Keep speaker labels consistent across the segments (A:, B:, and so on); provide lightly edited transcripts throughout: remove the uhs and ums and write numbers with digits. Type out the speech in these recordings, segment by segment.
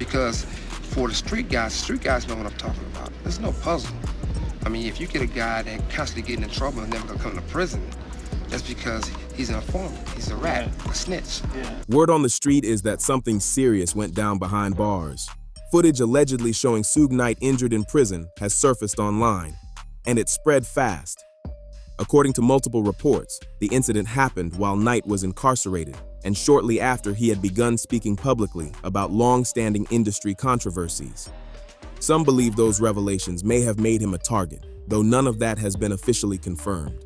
A: Because for the street guys know what I'm talking about. There's no puzzle. I mean, if you get a guy that constantly getting in trouble and never gonna come to prison, that's because he's an informant, he's a rat, a snitch.
B: Word on the street is that something serious went down behind bars. Footage allegedly showing Suge Knight injured in prison has surfaced online, and it spread fast. According to multiple reports, the incident happened while Knight was incarcerated and shortly after he had begun speaking publicly about long-standing industry controversies. Some believe those revelations may have made him a target, though none of that has been officially confirmed.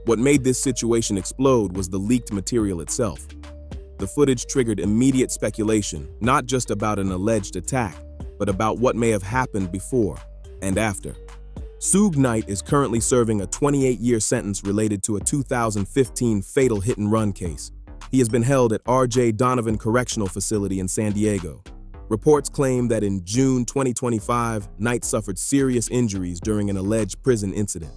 B: What made this situation explode was the leaked material itself. The footage triggered immediate speculation, not just about an alleged attack, but about what may have happened before and after. Suge Knight is currently serving a 28-year sentence related to a 2015 fatal hit-and-run case. He has been held at R.J. Donovan Correctional Facility in San Diego. Reports claim that in June 2025, Knight suffered serious injuries during an alleged prison incident.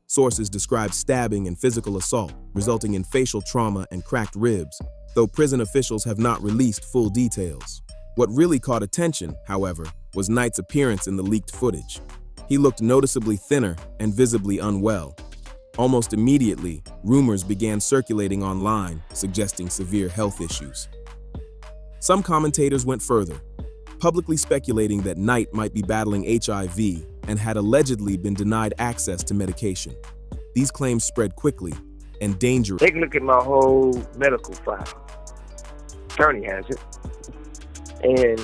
B: Sources describe stabbing and physical assault, resulting in facial trauma and cracked ribs, though prison officials have not released full details. What really caught attention, however, was Knight's appearance in the leaked footage. He looked noticeably thinner and visibly unwell. Almost immediately, rumors began circulating online, suggesting severe health issues. Some commentators went further, publicly speculating that Knight might be battling HIV and had allegedly been denied access to medication. These claims spread quickly and dangerously.
C: Take a look at my whole medical file. Attorney has it. And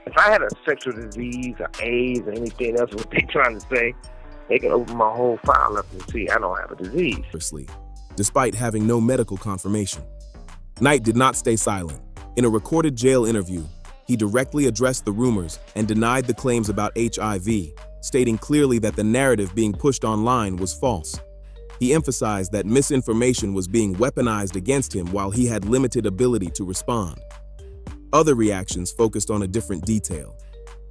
C: if I had a sexual disease or AIDS or anything else, what they're trying to say, they can open my whole file up and see I don't have a disease.
B: Despite having no medical confirmation, Knight did not stay silent. In a recorded jail interview, he directly addressed the rumors and denied the claims about HIV, stating clearly that the narrative being pushed online was false. He emphasized that misinformation was being weaponized against him while he had limited ability to respond. Other reactions focused on a different detail.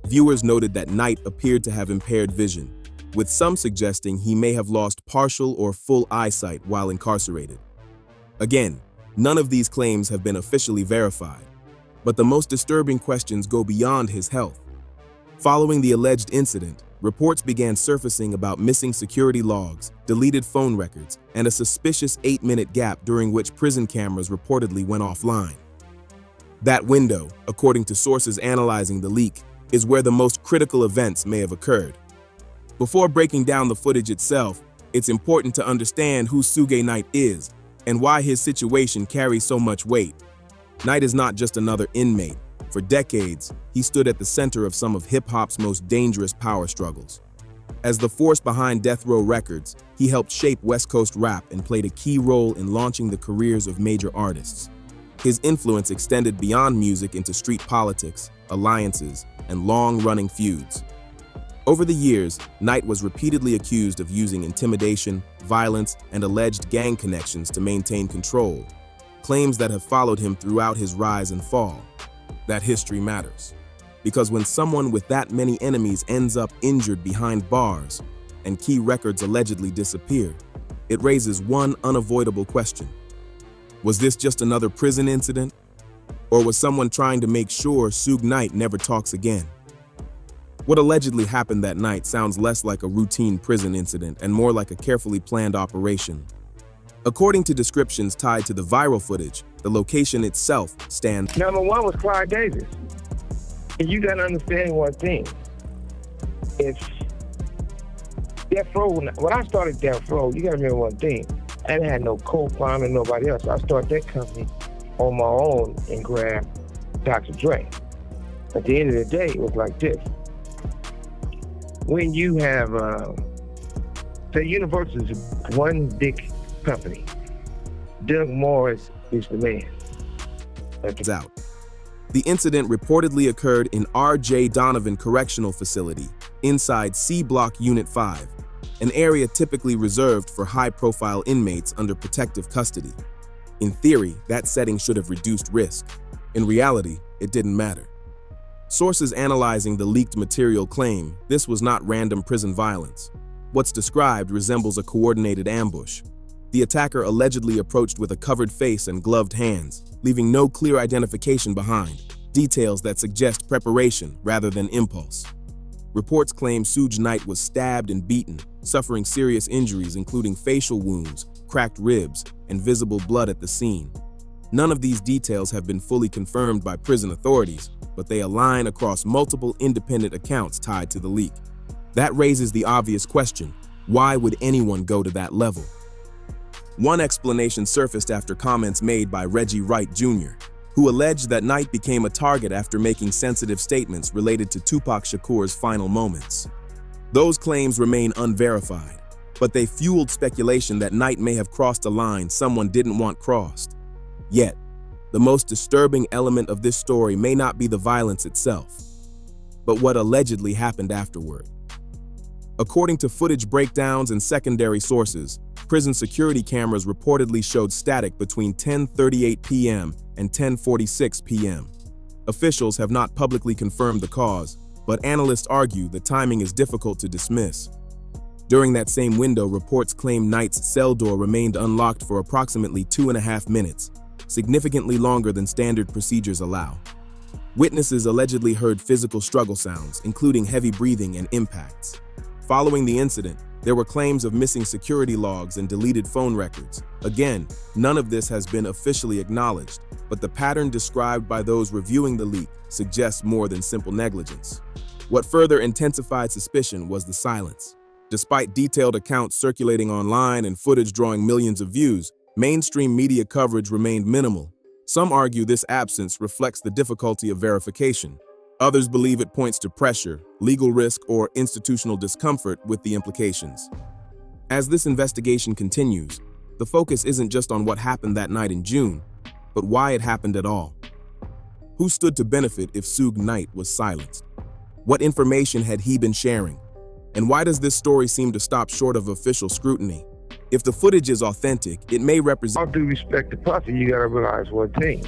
B: Viewers noted that Knight appeared to have impaired vision, with some suggesting he may have lost partial or full eyesight while incarcerated. Again, none of these claims have been officially verified, but the most disturbing questions go beyond his health. Following the alleged incident, reports began surfacing about missing security logs, deleted phone records, and a suspicious 8-minute gap during which prison cameras reportedly went offline. That window, according to sources analyzing the leak, is where the most critical events may have occurred. Before breaking down the footage itself, it's important to understand who Suge Knight is and why his situation carries so much weight. Knight is not just another inmate. For decades, he stood at the center of some of hip-hop's most dangerous power struggles. As the force behind Death Row Records, he helped shape West Coast rap and played a key role in launching the careers of major artists. His influence extended beyond music into street politics, alliances, and long-running feuds. Over the years, Knight was repeatedly accused of using intimidation, violence, and alleged gang connections to maintain control, claims that have followed him throughout his rise and fall. That history matters, because when someone with that many enemies ends up injured behind bars and key records allegedly disappear, it raises one unavoidable question. Was this just another prison incident? Or was someone trying to make sure Suge Knight never talks again? What allegedly happened that night sounds less like a routine prison incident and more like a carefully planned operation. According to descriptions tied to the viral footage, the location itself stands.
C: Number one was Clyde Davis. And you gotta understand one thing. If Death Row, when I started Death Row, you gotta remember one thing. I didn't have no co-founder, nobody else. I started that company on my own and grabbed Dr. Dre. At the end of the day, it was like this. When you have, the Universal is one big company. Doug Morris is the man.
B: Out. The incident reportedly occurred in R.J. Donovan Correctional Facility inside C Block Unit 5, an area typically reserved for high-profile inmates under protective custody. In theory, that setting should have reduced risk. In reality, it didn't matter. Sources analyzing the leaked material claim this was not random prison violence. What's described resembles a coordinated ambush. The attacker allegedly approached with a covered face and gloved hands, leaving no clear identification behind. details that suggest preparation rather than impulse. Reports claim Suge Knight was stabbed and beaten, suffering serious injuries including facial wounds, cracked ribs, and visible blood at the scene. None of these details have been fully confirmed by prison authorities, but they align across multiple independent accounts tied to the leak. That raises the obvious question: why would anyone go to that level? One explanation surfaced after comments made by Reggie Wright Jr., who alleged that Knight became a target after making sensitive statements related to Tupac Shakur's final moments. Those claims remain unverified, but they fueled speculation that Knight may have crossed a line someone didn't want crossed. Yet, the most disturbing element of this story may not be the violence itself, but what allegedly happened afterward. According to footage breakdowns and secondary sources, prison security cameras reportedly showed static between 10:38 p.m. and 10:46 p.m. Officials have not publicly confirmed the cause, but analysts argue the timing is difficult to dismiss. During that same window, reports claim Knight's cell door remained unlocked for approximately 2.5 minutes, significantly longer than standard procedures allow. Witnesses allegedly heard physical struggle sounds, including heavy breathing and impacts. Following the incident, there were claims of missing security logs and deleted phone records. Again, none of this has been officially acknowledged, but the pattern described by those reviewing the leak suggests more than simple negligence. What further intensified suspicion was the silence. Despite detailed accounts circulating online and footage drawing millions of views, mainstream media coverage remained minimal. Some argue this absence reflects the difficulty of verification. Others believe it points to pressure, legal risk, or institutional discomfort with the implications. As this investigation continues, the focus isn't just on what happened that night in June, but why it happened at all. Who stood to benefit if Suge Knight was silenced? What information had he been sharing? And why does this story seem to stop short of official scrutiny? If the footage is authentic, it may represent—
C: All due respect to Puffy, you gotta realize one thing.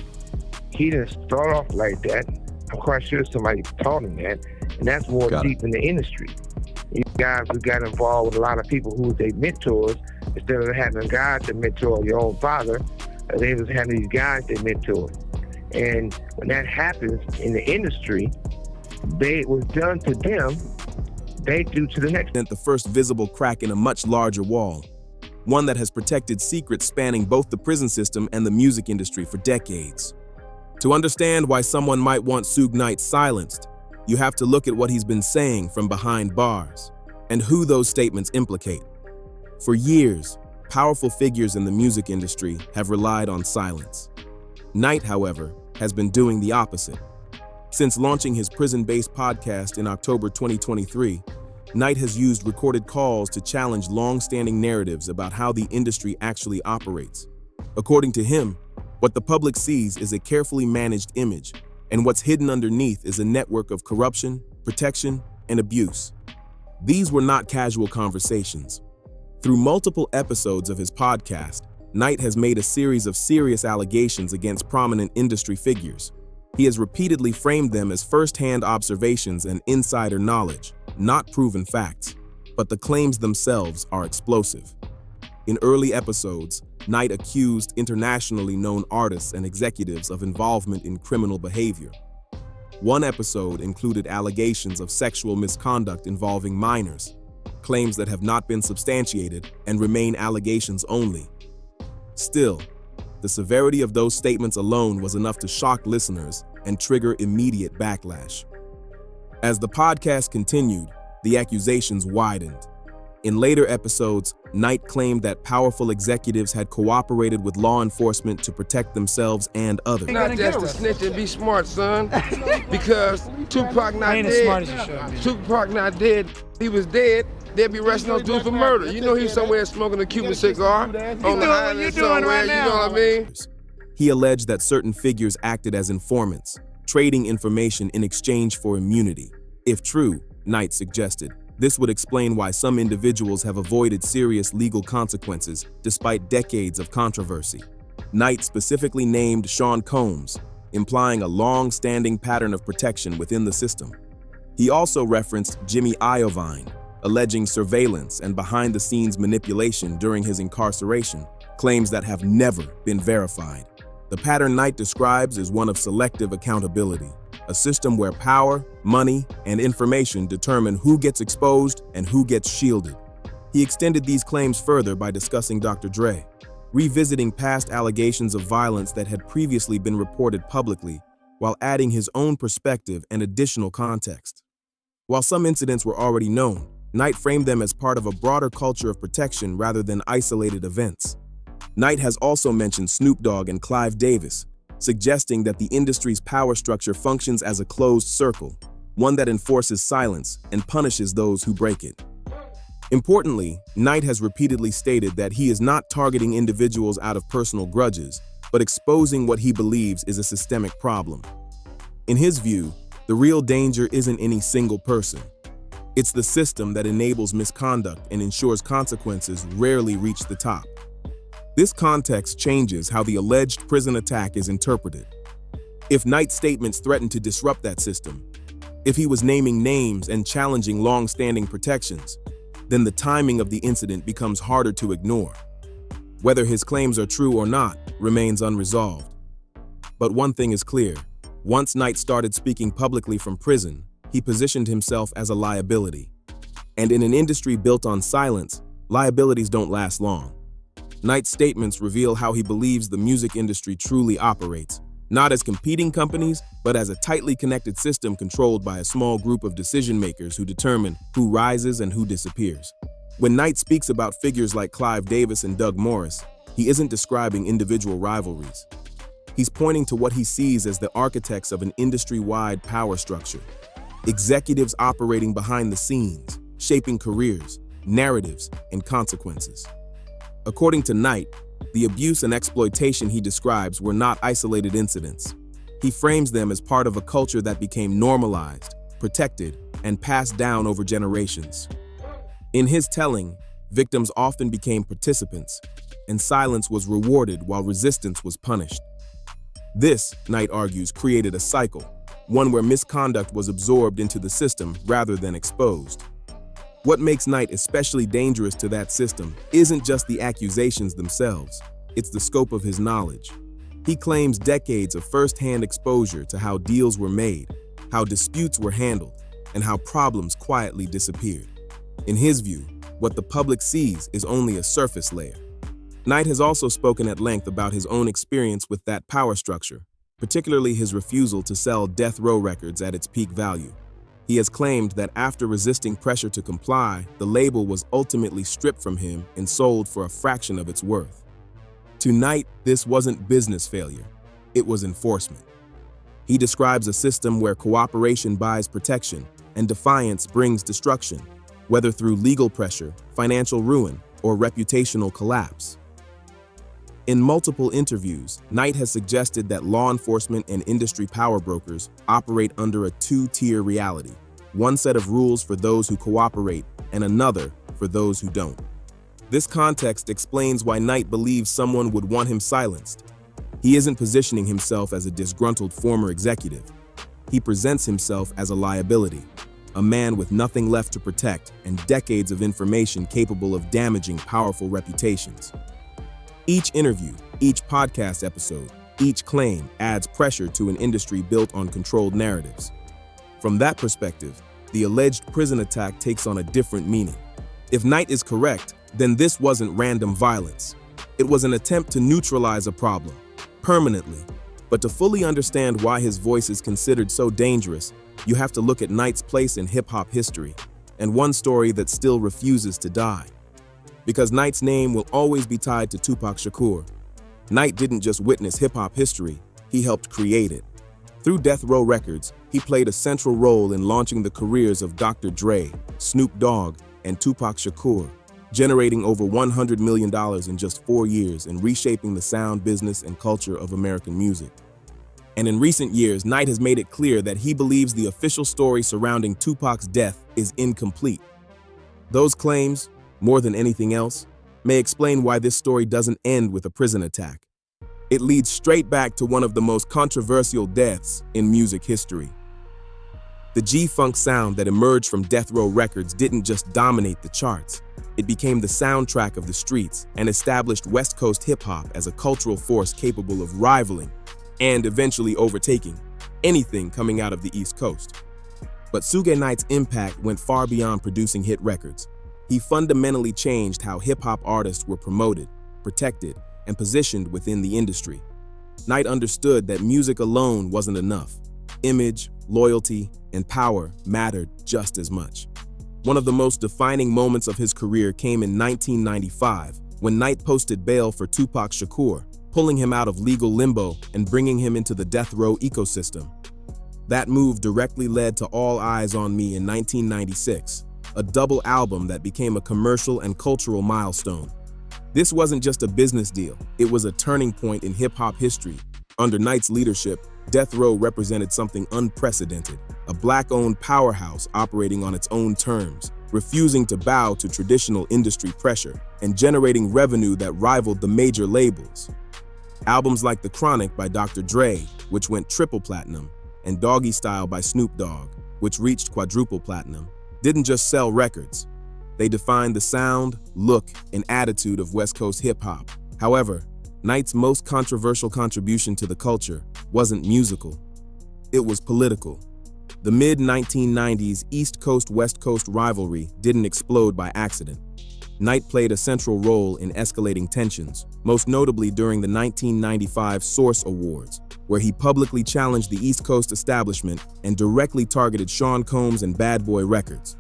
C: He didn't start off like that. I'm quite sure somebody taught him that, and that's more deep in the industry. You guys who got involved with a lot of people who were their mentors, instead of having a guy to mentor your own father, they was having these guys they mentor. And when that happens in the industry, it was done to them, they do to the next.
B: The first visible crack in a much larger wall, one that has protected secrets spanning both the prison system and the music industry for decades. To understand why someone might want Suge Knight silenced, you have to look at what he's been saying from behind bars and who those statements implicate. For years, powerful figures in the music industry have relied on silence. Knight, however, has been doing the opposite. Since launching his prison-based podcast in October 2023, Knight has used recorded calls to challenge long-standing narratives about how the industry actually operates. According to him, what the public sees is a carefully managed image, and what's hidden underneath is a network of corruption, protection, and abuse. These were not casual conversations. Through multiple episodes of his podcast, Knight has made a series of serious allegations against prominent industry figures. He has repeatedly framed them as first-hand observations and insider knowledge, not proven facts, but the claims themselves are explosive. In early episodes, Knight accused internationally known artists and executives of involvement in criminal behavior. One episode included allegations of sexual misconduct involving minors, claims that have not been substantiated and remain allegations only. Still, the severity of those statements alone was enough to shock listeners and trigger immediate backlash. As the podcast continued, the accusations widened. In later episodes, Knight claimed that powerful executives had cooperated with law enforcement to protect themselves and others.
A: Not just to snitch and be smart, son, because Tupac not dead. Tupac not dead. He was dead. They'd be arresting those dudes for murder. You know he was somewhere smoking a Cuban cigar on the island somewhere, you know what I mean?
B: He alleged that certain figures acted as informants, trading information in exchange for immunity. If true, Knight suggested, this would explain why some individuals have avoided serious legal consequences despite decades of controversy. Knight specifically named Sean Combs, implying a long-standing pattern of protection within the system. He also referenced Jimmy Iovine, alleging surveillance and behind-the-scenes manipulation during his incarceration, claims that have never been verified. The pattern Knight describes is one of selective accountability, a system where power, money, and information determine who gets exposed and who gets shielded. He extended these claims further by discussing Dr. Dre, revisiting past allegations of violence that had previously been reported publicly, while adding his own perspective and additional context. While some incidents were already known, Knight framed them as part of a broader culture of protection rather than isolated events. Knight has also mentioned Snoop Dogg and Clive Davis, suggesting that the industry's power structure functions as a closed circle, one that enforces silence and punishes those who break it. Importantly, Knight has repeatedly stated that he is not targeting individuals out of personal grudges, but exposing what he believes is a systemic problem. In his view, the real danger isn't any single person. It's the system that enables misconduct and ensures consequences rarely reach the top. This context changes how the alleged prison attack is interpreted. If Knight's statements threatened to disrupt that system, if he was naming names and challenging long-standing protections, then the timing of the incident becomes harder to ignore. Whether his claims are true or not remains unresolved. But one thing is clear: once Knight started speaking publicly from prison, he positioned himself as a liability. And in an industry built on silence, liabilities don't last long. Knight's statements reveal how he believes the music industry truly operates, not as competing companies, but as a tightly connected system controlled by a small group of decision-makers who determine who rises and who disappears. When Knight speaks about figures like Clive Davis and Doug Morris, he isn't describing individual rivalries. He's pointing to what he sees as the architects of an industry-wide power structure. Executives operating behind the scenes, shaping careers, narratives, and consequences. According to Knight, the abuse and exploitation he describes were not isolated incidents. He frames them as part of a culture that became normalized, protected, and passed down over generations. In his telling, victims often became participants, and silence was rewarded while resistance was punished. This, Knight argues, created a cycle, one where misconduct was absorbed into the system rather than exposed. What makes Knight especially dangerous to that system isn't just the accusations themselves, it's the scope of his knowledge. He claims decades of first-hand exposure to how deals were made, how disputes were handled, and how problems quietly disappeared. In his view, what the public sees is only a surface layer. Knight has also spoken at length about his own experience with that power structure, particularly his refusal to sell Death Row Records at its peak value. He has claimed that after resisting pressure to comply, the label was ultimately stripped from him and sold for a fraction of its worth. To Knight, this wasn't business failure, it was enforcement. He describes a system where cooperation buys protection and defiance brings destruction, whether through legal pressure, financial ruin, or reputational collapse. In multiple interviews, Knight has suggested that law enforcement and industry power brokers operate under a two-tier reality, one set of rules for those who cooperate and another for those who don't. This context explains why Knight believes someone would want him silenced. He isn't positioning himself as a disgruntled former executive. He presents himself as a liability, a man with nothing left to protect and decades of information capable of damaging powerful reputations. Each interview, each podcast episode, each claim adds pressure to an industry built on controlled narratives. From that perspective, the alleged prison attack takes on a different meaning. If Knight is correct, then this wasn't random violence. It was an attempt to neutralize a problem, permanently. But to fully understand why his voice is considered so dangerous, you have to look at Knight's place in hip-hop history, and one story that still refuses to die. Because Knight's name will always be tied to Tupac Shakur. Knight didn't just witness hip-hop history, he helped create it. Through Death Row Records, he played a central role in launching the careers of Dr. Dre, Snoop Dogg, and Tupac Shakur, generating over $100 million in just 4 years and reshaping the sound, business, and culture of American music. And in recent years, Knight has made it clear that he believes the official story surrounding Tupac's death is incomplete. Those claims, more than anything else, may explain why this story doesn't end with a prison attack. It leads straight back to one of the most controversial deaths in music history. The G-Funk sound that emerged from Death Row Records didn't just dominate the charts. It became the soundtrack of the streets and established West Coast hip-hop as a cultural force capable of rivaling and eventually overtaking anything coming out of the East Coast. But Suge Knight's impact went far beyond producing hit records. He fundamentally changed how hip-hop artists were promoted, protected, and positioned within the industry. Knight understood that music alone wasn't enough. Image, loyalty, and power mattered just as much. One of the most defining moments of his career came in 1995, when Knight posted bail for Tupac Shakur, pulling him out of legal limbo and bringing him into the death row ecosystem. That move directly led to All Eyes on Me in 1996, a double album that became a commercial and cultural milestone. This wasn't just a business deal, it was a turning point in hip-hop history. Under Knight's leadership, Death Row represented something unprecedented, a black-owned powerhouse operating on its own terms, refusing to bow to traditional industry pressure, and generating revenue that rivaled the major labels. Albums like The Chronic by Dr. Dre, which went triple platinum, and Doggy Style by Snoop Dogg, which reached quadruple platinum, didn't just sell records. They defined the sound, look, and attitude of West Coast hip-hop. However, Knight's most controversial contribution to the culture wasn't musical. It was political. The mid-1990s East Coast-West Coast rivalry didn't explode by accident. Knight played a central role in escalating tensions, most notably during the 1995 Source Awards, where he publicly challenged the East Coast establishment and directly targeted Sean Combs and Bad Boy Records.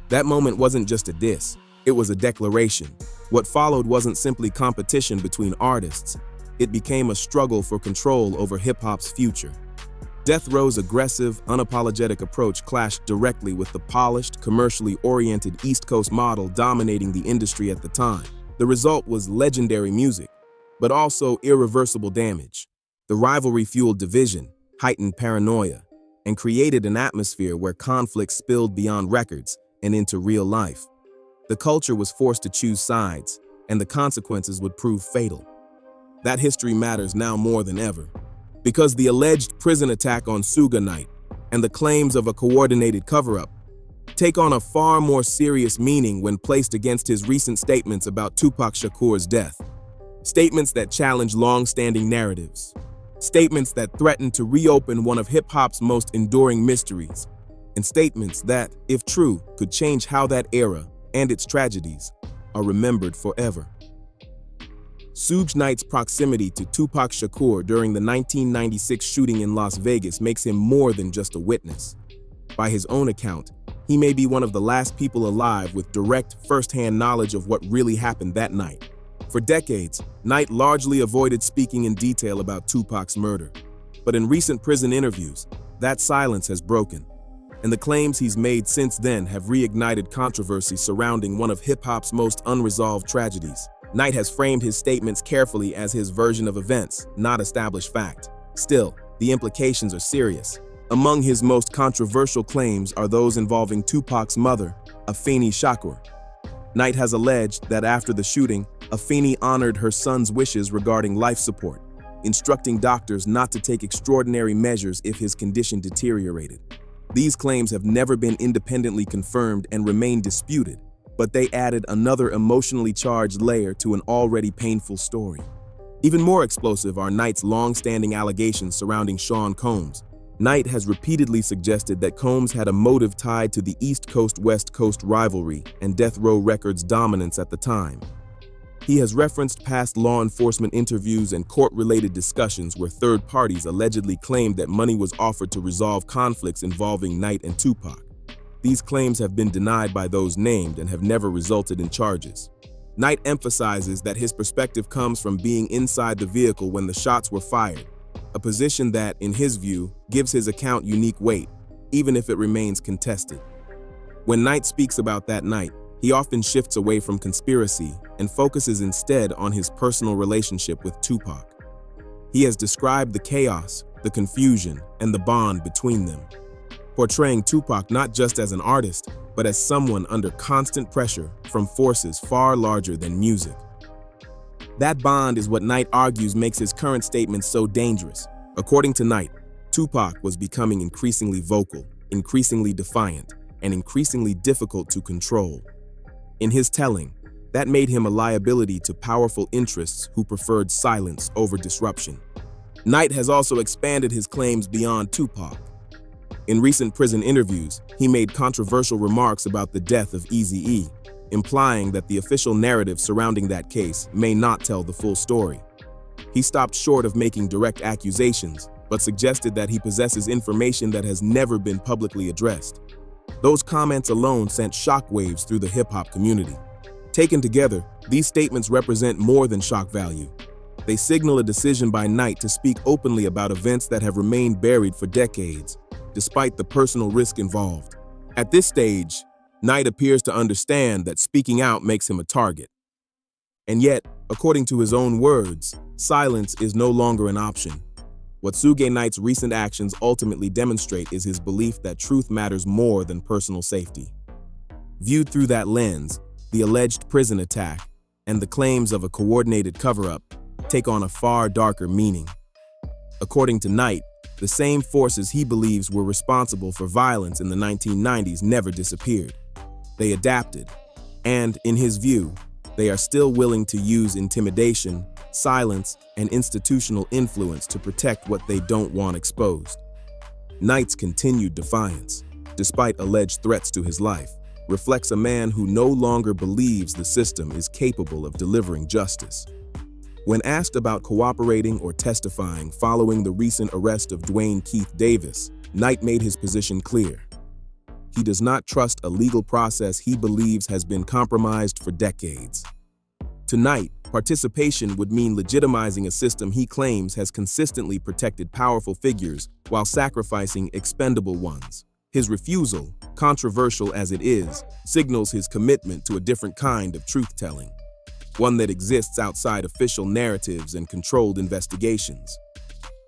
B: That moment wasn't just a diss, it was a declaration. What followed wasn't simply competition between artists, it became a struggle for control over hip-hop's future. Death Row's aggressive, unapologetic approach clashed directly with the polished, commercially oriented East Coast model dominating the industry at the time. The result was legendary music, but also irreversible damage. The rivalry fueled division, heightened paranoia, and created an atmosphere where conflict spilled beyond records and into real life. The culture was forced to choose sides, and the consequences would prove fatal. That history matters now more than ever, because the alleged prison attack on Suge Knight and the claims of a coordinated cover-up take on a far more serious meaning when placed against his recent statements about Tupac Shakur's death. Statements that challenge long-standing narratives. Statements that threaten to reopen one of hip-hop's most enduring mysteries. And statements that, if true, could change how that era and its tragedies are remembered forever. Suge Knight's proximity to Tupac Shakur during the 1996 shooting in Las Vegas makes him more than just a witness. By his own account, he may be one of the last people alive with direct, first-hand knowledge of what really happened that night. For decades, Knight largely avoided speaking in detail about Tupac's murder. But in recent prison interviews, that silence has broken, and the claims he's made since then have reignited controversy surrounding one of hip-hop's most unresolved tragedies. Knight has framed his statements carefully as his version of events, not established fact. Still, the implications are serious. Among his most controversial claims are those involving Tupac's mother, Afeni Shakur. Knight has alleged that after the shooting, Afeni honored her son's wishes regarding life support, instructing doctors not to take extraordinary measures if his condition deteriorated. These claims have never been independently confirmed and remain disputed, but they added another emotionally charged layer to an already painful story. Even more explosive are Knight's long-standing allegations surrounding Sean Combs. Knight has repeatedly suggested that Combs had a motive tied to the East Coast-West Coast rivalry and Death Row Records' dominance at the time. He has referenced past law enforcement interviews and court-related discussions where third parties allegedly claimed that money was offered to resolve conflicts involving Knight and Tupac. These claims have been denied by those named and have never resulted in charges. Knight emphasizes that his perspective comes from being inside the vehicle when the shots were fired, a position that, in his view, gives his account unique weight, even if it remains contested. When Knight speaks about that night, he often shifts away from conspiracy and focuses instead on his personal relationship with Tupac. He has described the chaos, the confusion, and the bond between them, portraying Tupac not just as an artist, but as someone under constant pressure from forces far larger than music. That bond is what Knight argues makes his current statements so dangerous. According to Knight, Tupac was becoming increasingly vocal, increasingly defiant, and increasingly difficult to control. In his telling, that made him a liability to powerful interests who preferred silence over disruption. Knight has also expanded his claims beyond Tupac. In recent prison interviews, he made controversial remarks about the death of Eazy-E, implying that the official narrative surrounding that case may not tell the full story. He stopped short of making direct accusations, but suggested that he possesses information that has never been publicly addressed. Those comments alone sent shockwaves through the hip-hop community. Taken together, these statements represent more than shock value. They signal a decision by Knight to speak openly about events that have remained buried for decades, despite the personal risk involved. At this stage, Knight appears to understand that speaking out makes him a target. And yet, according to his own words, silence is no longer an option. What Suge Knight's recent actions ultimately demonstrate is his belief that truth matters more than personal safety. Viewed through that lens, the alleged prison attack and the claims of a coordinated cover-up take on a far darker meaning. According to Knight, the same forces he believes were responsible for violence in the 1990s never disappeared. They adapted, and, in his view, they are still willing to use intimidation, silence, and institutional influence to protect what they don't want exposed. Knight's continued defiance, despite alleged threats to his life, reflects a man who no longer believes the system is capable of delivering justice. When asked about cooperating or testifying following the recent arrest of Dwayne Keith Davis, Knight made his position clear. He does not trust a legal process he believes has been compromised for decades. To Knight, participation would mean legitimizing a system he claims has consistently protected powerful figures while sacrificing expendable ones. His refusal, controversial as it is, signals his commitment to a different kind of truth-telling, one that exists outside official narratives and controlled investigations.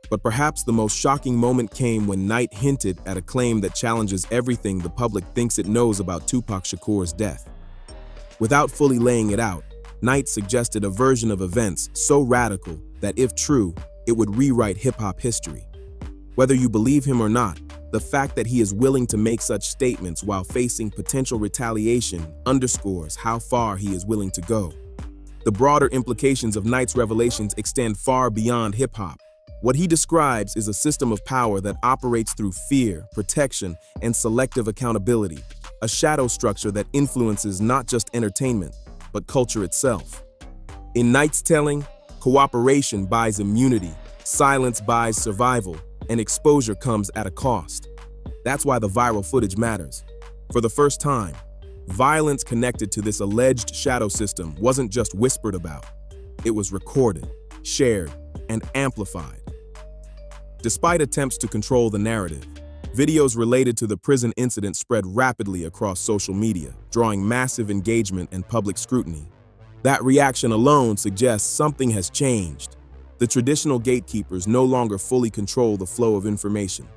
B: But perhaps the most shocking moment came when Knight hinted at a claim that challenges everything the public thinks it knows about Tupac Shakur's death. Without fully laying it out, Knight suggested a version of events so radical that, if true, it would rewrite hip-hop history. Whether you believe him or not, the fact that he is willing to make such statements while facing potential retaliation underscores how far he is willing to go. The broader implications of Knight's revelations extend far beyond hip-hop. What he describes is a system of power that operates through fear, protection, and selective accountability, a shadow structure that influences not just entertainment, but culture itself. In Knight's telling, cooperation buys immunity, silence buys survival, and exposure comes at a cost. That's why the viral footage matters. For the first time, violence connected to this alleged shadow system wasn't just whispered about. It was recorded, shared, and amplified. Despite attempts to control the narrative, videos related to the prison incident spread rapidly across social media, drawing massive engagement and public scrutiny. That reaction alone suggests something has changed. The traditional gatekeepers no longer fully control the flow of information.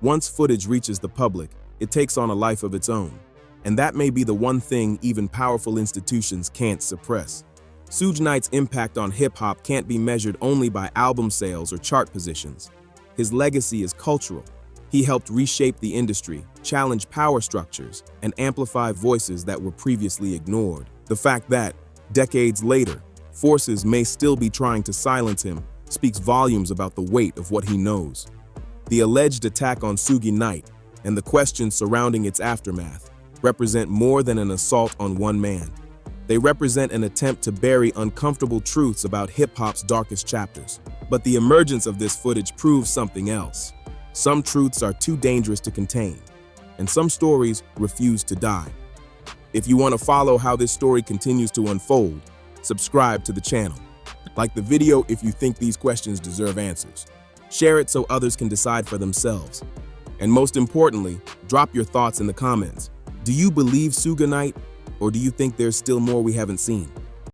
B: Once footage reaches the public, it takes on a life of its own. And that may be the one thing even powerful institutions can't suppress. Suge Knight's impact on hip-hop can't be measured only by album sales or chart positions. His legacy is cultural. He helped reshape the industry, challenge power structures, and amplify voices that were previously ignored. The fact that, decades later, forces may still be trying to silence him speaks volumes about the weight of what he knows. The alleged attack on Suge Knight and the questions surrounding its aftermath represent more than an assault on one man. They represent an attempt to bury uncomfortable truths about hip-hop's darkest chapters. But the emergence of this footage proves something else. Some truths are too dangerous to contain, and some stories refuse to die. If you want to follow how this story continues to unfold, subscribe to the channel. Like the video if you think these questions deserve answers. Share it so others can decide for themselves. And most importantly, drop your thoughts in the comments. Do you believe Suge Knight, or do you think there's still more we haven't seen?